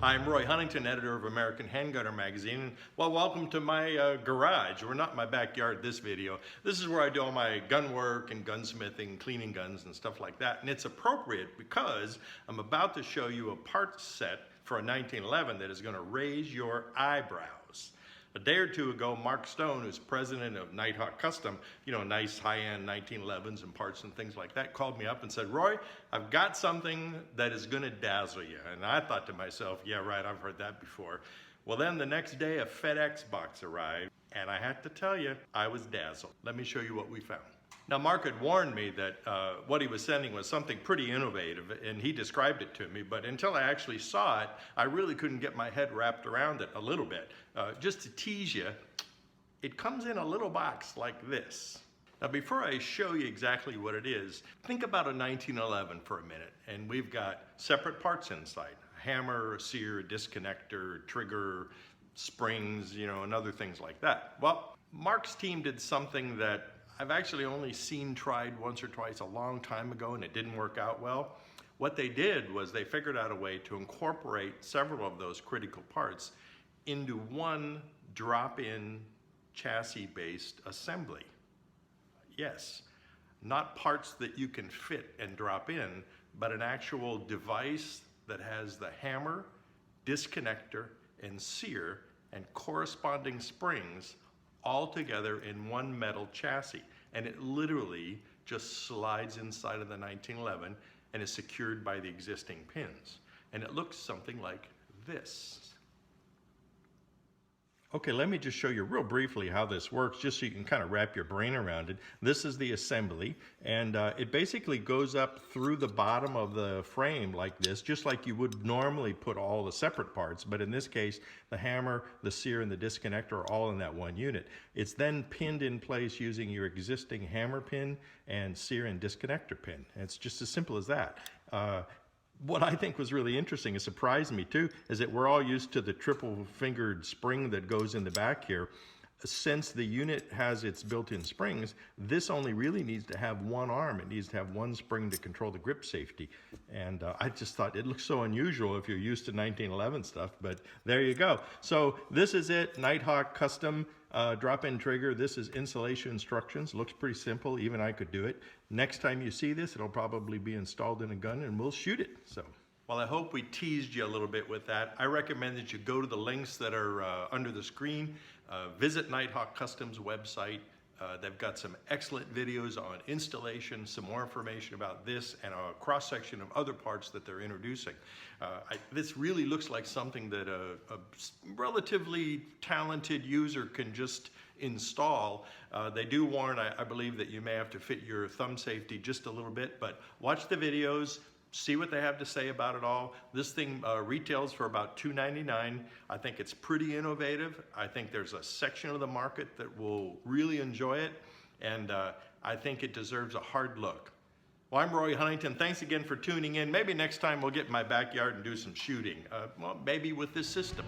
I'm Roy Huntington, editor of American Handgunner magazine. Well, welcome to my garage, or not my backyard this video. This is where I do all my gun work and gunsmithing, cleaning guns and stuff like that. And it's appropriate because I'm about to show you a parts set for a 1911 that is going to raise your eyebrows. A day or two ago, Mark Stone, who's president of Nighthawk Custom, you know, nice high-end 1911s and parts and things like that, called me up and said, Roy, I've got something that is going to dazzle you. And I thought to myself, yeah, right, I've heard that before. Well, then the next day, a FedEx box arrived, and I had to tell you, I was dazzled. Let me show you what we found. Now, Mark had warned me that what he was sending was something pretty innovative, and he described it to me, but until I actually saw it, I really couldn't get my head wrapped around it a little bit. Just to tease you, it comes in a little box like this. Now, before I show you exactly what it is, think about a 1911 for a minute, and we've got separate parts inside. A hammer, a sear, a disconnector, trigger, springs, you know, and other things like that. Well, Mark's team did something that I've actually only seen tried once or twice a long time ago, and it didn't work out well. What they did was they figured out a way to incorporate several of those critical parts into one drop-in chassis-based assembly. Yes, not parts that you can fit and drop in, but an actual device that has the hammer, disconnector, and sear and corresponding springs all together in one metal chassis. And it literally just slides inside of the 1911 and is secured by the existing pins. And it looks something like this. Okay, let me just show you real briefly how this works, just so you can kind of wrap your brain around it. This is the assembly, and it basically goes up through the bottom of the frame like this, just like you would normally put all the separate parts, but in this case, the hammer, the sear, and the disconnector are all in that one unit. It's then pinned in place using your existing hammer pin and sear and disconnector pin. And it's just as simple as that. What I think was really interesting, it surprised me too, is that we're all used to the triple-fingered spring that goes in the back here. Since the unit has its built-in springs, this only really needs to have one arm. It needs to have one spring to control the grip safety. And I just thought it looks so unusual if you're used to 1911 stuff, but there you go. So this is it, Nighthawk Custom drop-in trigger. This is installation instructions. Looks pretty simple, even I could do it. Next time you see this, it'll probably be installed in a gun and we'll shoot it. So. Well, I hope we teased you a little bit with that. I recommend that you go to the links that are under the screen. Visit Nighthawk Custom's website. They've got some excellent videos on installation, some more information about this, and a cross-section of other parts that they're introducing. This really looks like something that a relatively talented user can just install. They do warn, I believe, that you may have to fit your thumb safety just a little bit, but watch the videos. See what they have to say about it all. This thing retails for about $2.99. I think it's pretty innovative. I think there's a section of the market that will really enjoy it, and I think it deserves a hard look. Well, I'm Roy Huntington. Thanks again for tuning in. Maybe next time we'll get in my backyard and do some shooting. Well, maybe with this system.